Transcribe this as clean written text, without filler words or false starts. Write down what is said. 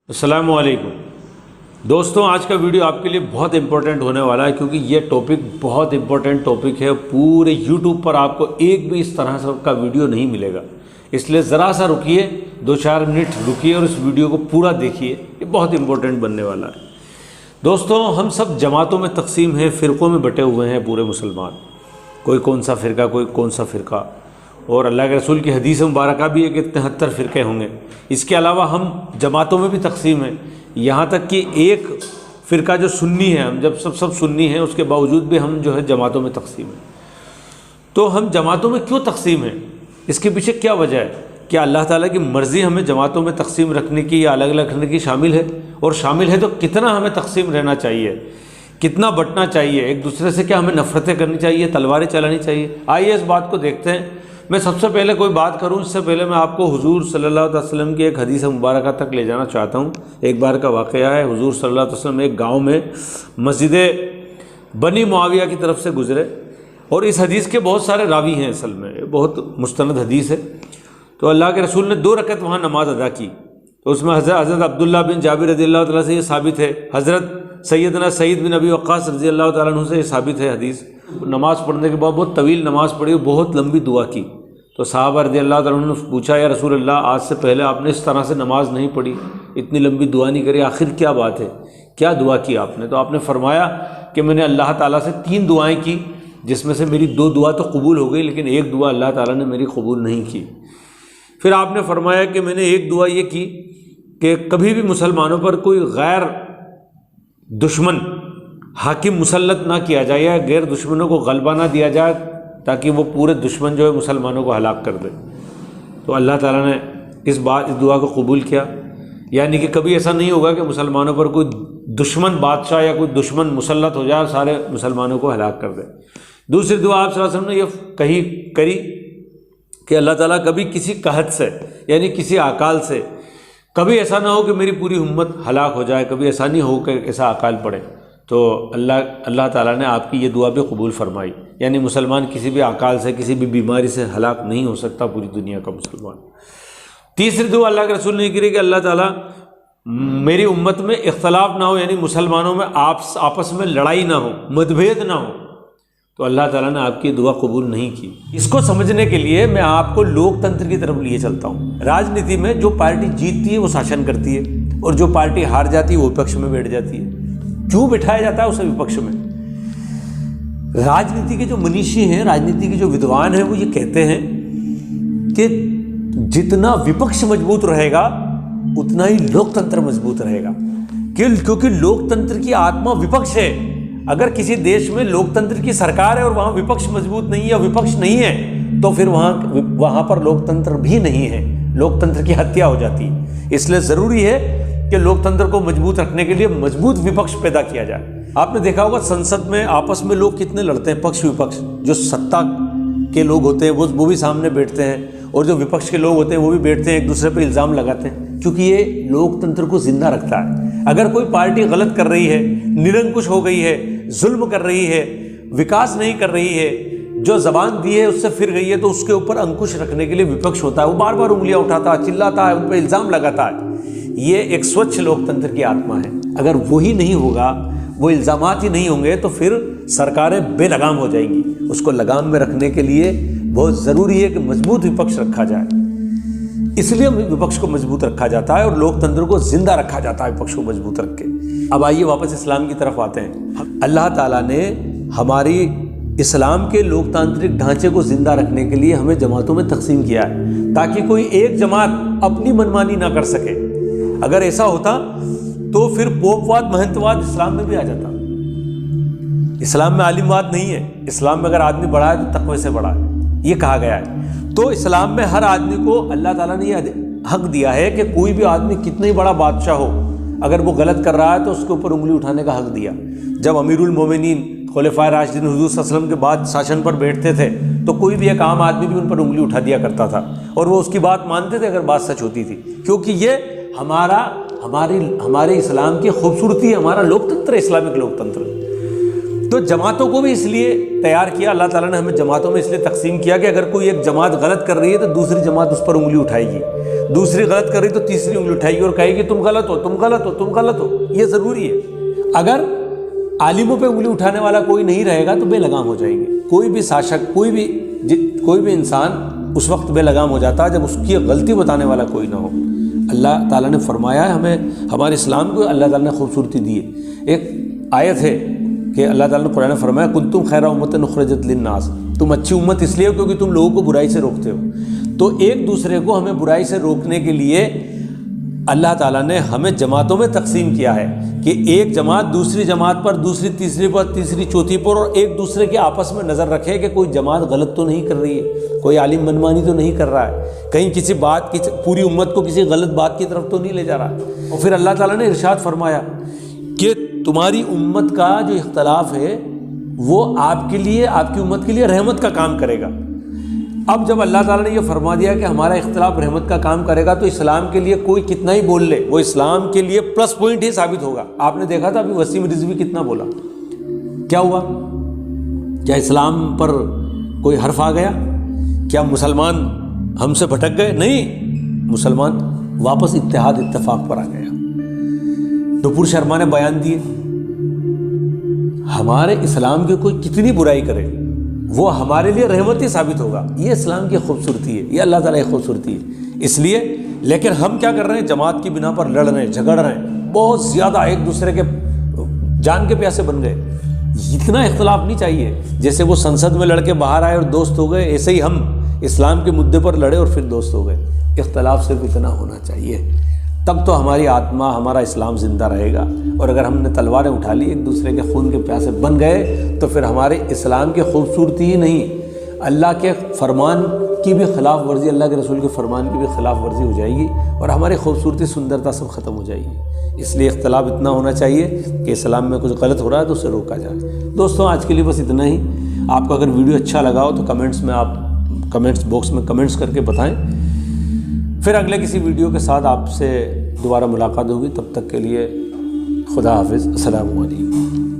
السلام علیکم دوستوں، آج کا ویڈیو آپ کے لیے بہت امپورٹنٹ ہونے والا ہے کیونکہ یہ ٹاپک بہت امپورٹنٹ ٹاپک ہے۔ پورے یوٹیوب پر آپ کو ایک بھی اس طرح سے کا ویڈیو نہیں ملے گا، اس لیے ذرا سا رکیے، 2-4 منٹ رکیے اور اس ویڈیو کو پورا دیکھیے، یہ بہت امپورٹنٹ بننے والا ہے۔ دوستوں، ہم سب جماعتوں میں تقسیم ہیں، فرقوں میں بٹے ہوئے ہیں پورے مسلمان، کوئی کون سا فرقہ کوئی کون سا فرقہ، اور اللہ کے رسول کی حدیث مبارکہ بھی ہے کہ 73 فرقے ہوں گے۔ اس کے علاوہ ہم جماعتوں میں بھی تقسیم ہیں، یہاں تک کہ ایک فرقہ جو سنی ہے، ہم جب سب سنی ہیں، اس کے باوجود بھی ہم جو ہے جماعتوں میں تقسیم ہیں۔ تو ہم جماعتوں میں کیوں تقسیم ہیں؟ اس کے پیچھے کیا وجہ ہے؟ کیا اللہ تعالیٰ کی مرضی ہمیں جماعتوں میں تقسیم رکھنے کی یا الگ الگ رکھنے کی شامل ہے؟ اور شامل ہے تو کتنا ہمیں تقسیم رہنا چاہیے، کتنا بٹنا چاہیے، ایک دوسرے سے کیا ہمیں نفرتیں کرنی چاہیے، تلواریں چلانی چاہیے؟ آئیے اس بات کو دیکھتے ہیں۔ میں سب سے پہلے کوئی بات کروں اس سے پہلے میں آپ کو حضور صلی اللہ علیہ وسلم کی ایک حدیث مبارکہ تک لے جانا چاہتا ہوں۔ ایک بار کا واقعہ ہے، حضور صلی اللہ علیہ وسلم ایک گاؤں میں مسجد بنی معاویہ کی طرف سے گزرے، اور اس حدیث کے بہت سارے راوی ہیں، اصل میں بہت مستند حدیث ہے۔ تو اللہ کے رسول نے 2 رکعت وہاں نماز ادا کی، تو اس میں حضرت عبداللہ بن جابر رضی اللہ تعالیٰ سے یہ ثابت ہے، حضرت سیدنا سعید بن ابی وقاص رضی اللہ تعالیٰ عنہ سے یہ ثابت ہے حدیث۔ نماز پڑھنے کے بعد بہت طویل نماز پڑھی، بہت لمبی دعا کی، تو صحابہ رضی اللہ تعالیٰ عنہ نے پوچھا، یا رسول اللہ، آج سے پہلے آپ نے اس طرح سے نماز نہیں پڑھی، اتنی لمبی دعا نہیں کری، آخر کیا بات ہے، کیا دعا کی آپ نے؟ تو آپ نے فرمایا کہ میں نے اللہ تعالیٰ سے 3 دعائیں کی، جس میں سے میری 2 دعا تو قبول ہو گئی، لیکن ایک دعا اللہ تعالیٰ نے میری قبول نہیں کی۔ پھر آپ نے فرمایا کہ میں نے ایک دعا یہ کی کہ کبھی بھی مسلمانوں پر کوئی غیر دشمن حاکم مسلط نہ کیا جائے، یا غیر دشمنوں کو غلبہ نہ دیا جائے، تاکہ وہ پورے دشمن جو ہے مسلمانوں کو ہلاک کر دے۔ تو اللہ تعالیٰ نے اس دعا کو قبول کیا، یعنی کہ کبھی ایسا نہیں ہوگا کہ مسلمانوں پر کوئی دشمن بادشاہ یا کوئی دشمن مسلط ہو جائے اور سارے مسلمانوں کو ہلاک کر دے۔ دوسری دعا آپ صلی اللہ علیہ وسلم نے یہ کری کہ اللہ تعالیٰ کبھی کسی قحط سے، یعنی کسی اکال سے، کبھی ایسا نہ ہو کہ میری پوری امت ہلاک ہو جائے، کبھی ایسا نہیں ہو کہ ایسا اکال پڑے۔ تو اللہ تعالیٰ نے آپ کی یہ دعا بھی قبول فرمائی، یعنی مسلمان کسی بھی اکال سے، کسی بھی بیماری سے ہلاک نہیں ہو سکتا، پوری دنیا کا مسلمان۔ تیسری دعا اللہ کے رسول نے کی کہ اللہ تعالیٰ میری امت میں اختلاف نہ ہو، یعنی مسلمانوں میں آپس میں لڑائی نہ ہو، متبھید نہ ہو۔ تو اللہ تعالیٰ نے آپ کی دعا قبول نہیں کی۔ اس کو سمجھنے کے لیے میں آپ کو لوک تنتر کی طرف لیے چلتا ہوں۔ راجنیتی میں جو پارٹی جیتتی ہے وہ شاشن کرتی ہے، اور جو پارٹی ہار جاتی ہے وہ وپکش میں بیٹھ جاتی ہے۔ کیوں بٹھایا جاتا ہے اسے وپکش میں؟ راجنیتی کے جو منیشی ہیں، راجنیتی کے جو ودوان ہیں، وہ یہ کہتے ہیں کہ جتنا وپکش مضبوط رہے گا اتنا ہی لوک تنتر مضبوط رہے گا، کیونکہ لوک تنتر کی آتما وپکش ہے۔ اگر کسی دیش میں لوک تنتر کی سرکار ہے اور وہاں وپکش مضبوط نہیں ہے یا وپکش نہیں ہے، تو پھر وہاں پر لوک تنتر بھی نہیں ہے، لوک تنتر کی ہتیا ہو جاتی ہے۔ اس لیے ضروری ہے کہ لوک تنتر کو مضبوط رکھنے کے لیے مضبوط وپکش پیدا کیا جائے۔ آپ نے دیکھا ہوگا سنسد میں آپس میں لوگ کتنے لڑتے ہیں، پکش وپکش۔ جو ستا کے لوگ ہوتے ہیں وہ بھی سامنے بیٹھتے ہیں، اور جو وپکش کے لوگ ہوتے ہیں وہ بھی بیٹھتے ہیں، ایک دوسرے پہ الزام لگاتے ہیں، کیونکہ یہ لوک تنتر کو زندہ رکھتا ہے۔ اگر کوئی پارٹی غلط کر رہی ہے، نرنکش ہو گئی ہے، ظلم کر رہی ہے، وکاس نہیں کر رہی ہے، جو زبان دی ہے اس سے پھر گئی ہے، تو اس کے اوپر انکش رکھنے کے لیے وپکش ہوتا ہے، وہ بار بار انگلیاں اٹھاتا ہے، چلاتا ہے، ان پہ الزام لگاتا ہے۔ یہ ایک سوچھ لوک تنتر کی آتما ہے۔ اگر وہی نہیں ہوگا، وہ الزامات ہی نہیں ہوں گے، تو پھر سرکاریں بے لگام ہو جائیں گی۔ اس کو لگام میں رکھنے کے لیے بہت ضروری ہے کہ مضبوط وپکش رکھا جائے۔ اس لیے وپکش کو مضبوط رکھا جاتا ہے اور لوک تنتر کو زندہ رکھا جاتا ہے وپکش کو مضبوط رکھ کے۔ اب آئیے واپس اسلام کی طرف آتے ہیں۔ اللہ تعالیٰ نے ہماری اسلام کے لوک تانترک ڈھانچے کو زندہ رکھنے کے لیے ہمیں جماعتوں میں تقسیم کیا ہے، تاکہ کوئی ایک جماعت اپنی منمانی نہ کر سکے۔ اگر ایسا ہوتا تو پھر پوپ واد، مہنت واد اسلام میں بھی آ جاتا۔ اسلام میں عالم واد نہیں ہے، اسلام میں اگر آدمی بڑا ہے تو تقوی سے بڑا ہے، یہ کہا گیا ہے۔ تو اسلام میں ہر آدمی کو اللہ تعالیٰ نے یہ حق دیا ہے کہ کوئی بھی آدمی کتنا ہی بڑا بادشاہ ہو، اگر وہ غلط کر رہا ہے تو اس کے اوپر انگلی اٹھانے کا حق دیا۔ جب امیر المومنین خلفائے راشدین حضور صلی اللہ علیہ وسلم کے بعد شاشن پر بیٹھتے تھے، تو کوئی بھی ایک عام آدمی بھی ان پر انگلی اٹھا دیا کرتا تھا، اور وہ اس کی بات مانتے تھے اگر بات سچ ہوتی تھی، کیونکہ یہ ہمارے اسلام کی خوبصورتی ہے، ہمارا لوک تنتر ہے، اسلامک لوک تنتر۔ تو جماعتوں کو بھی اس لیے تیار کیا اللہ تعالیٰ نے، ہمیں جماعتوں میں اس لیے تقسیم کیا کہ اگر کوئی ایک جماعت غلط کر رہی ہے تو دوسری جماعت اس پر انگلی اٹھائے گی، دوسری غلط کر رہی تو تیسری انگلی اٹھائے گی اور کہے گی تم غلط ہو، تم غلط ہو، تم غلط ہو۔ یہ ضروری ہے۔ اگر عالموں پہ انگلی اٹھانے والا کوئی نہیں رہے گا تو بے لگام ہو جائیں گے۔ کوئی بھی شاشک، کوئی بھی انسان اس وقت بے لگام ہو جاتا ہے جب اس کی غلطی بتانے والا کوئی نہ ہو۔ اللہ تعالیٰ نے فرمایا ہے، ہمیں ہمارے اسلام کو اللہ تعالیٰ نے خوبصورتی دی ہے۔ ایک آیت ہے کہ اللہ تعالیٰ نے قرآن میں فرمایا کنتم خیر امۃ اخرجت للناس، تم اچھی امت اس لیے ہو کیونکہ تم لوگوں کو برائی سے روکتے ہو۔ تو ایک دوسرے کو ہمیں برائی سے روکنے کے لیے اللہ تعالیٰ نے ہمیں جماعتوں میں تقسیم کیا ہے کہ ایک جماعت دوسری جماعت پر، دوسری تیسری پر، تیسری چوتھی پر، اور ایک دوسرے کے آپس میں نظر رکھے کہ کوئی جماعت غلط تو نہیں کر رہی ہے، کوئی عالم منمانی تو نہیں کر رہا ہے، کہیں کسی بات کی پوری امت کو کسی غلط بات کی طرف تو نہیں لے جا رہا ہے۔ اور پھر اللہ تعالیٰ نے ارشاد فرمایا کہ تمہاری امت کا جو اختلاف ہے وہ آپ کے لیے، آپ کی امت کے لیے رحمت کا کام کرے گا۔ اب جب اللہ تعالیٰ نے یہ فرما دیا کہ ہمارا اختلاف رحمت کا کام کرے گا تو اسلام کے لیے کوئی کتنا ہی بول لے وہ اسلام کے لیے پلس پوائنٹ ہی ثابت ہوگا۔ آپ نے دیکھا تھا ابھی وسیم رضوی کتنا بولا، کیا ہوا؟ کیا اسلام پر کوئی حرف آ گیا؟ کیا مسلمان ہم سے بھٹک گئے؟ نہیں، مسلمان واپس اتحاد اتفاق پر آ گیا۔ نپور شرما نے بیان دیے، ہمارے اسلام کی کوئی کتنی برائی کرے وہ ہمارے لیے رحمت ہی ثابت ہوگا۔ یہ اسلام کی خوبصورتی ہے، یہ اللہ تعالیٰ کی خوبصورتی ہے۔ اس لیے لیکن ہم کیا کر رہے ہیں؟ جماعت کی بنا پر لڑ رہے ہیں، جھگڑ رہے ہیں، بہت زیادہ ایک دوسرے کے جان کے پیاسے بن گئے۔ اتنا اختلاف نہیں چاہیے، جیسے وہ سنسد میں لڑ کے باہر آئے اور دوست ہو گئے، ایسے ہی ہم اسلام کے مدعے پر لڑے اور پھر دوست ہو گئے۔ اختلاف صرف اتنا ہونا چاہیے، تب تو ہماری آتما، ہمارا اسلام زندہ رہے گا۔ اور اگر ہم نے تلواریں اٹھا لی، ایک دوسرے کے خون کے پیاسے بن گئے، تو پھر ہمارے اسلام کی خوبصورتی ہی نہیں، اللہ کے فرمان کی بھی خلاف ورزی، اللہ کے رسول کے فرمان کی بھی خلاف ورزی ہو جائے گی، اور ہماری خوبصورتی، سندرتا سب ختم ہو جائے گی۔ اس لیے اختلاف اتنا ہونا چاہیے کہ اسلام میں کچھ غلط ہو رہا ہے تو اسے روکا جائے۔ دوستوں، آج کے لیے بس اتنا ہی۔ آپ کو اگر ویڈیو اچھا لگا ہو تو کمنٹس باکس میں کمنٹس کر کے بتائیں۔ پھر اگلے کسی ویڈیو کے ساتھ آپ سے دوبارہ ملاقات ہوگی، تب تک کے لیے خدا حافظ، السلام علیکم۔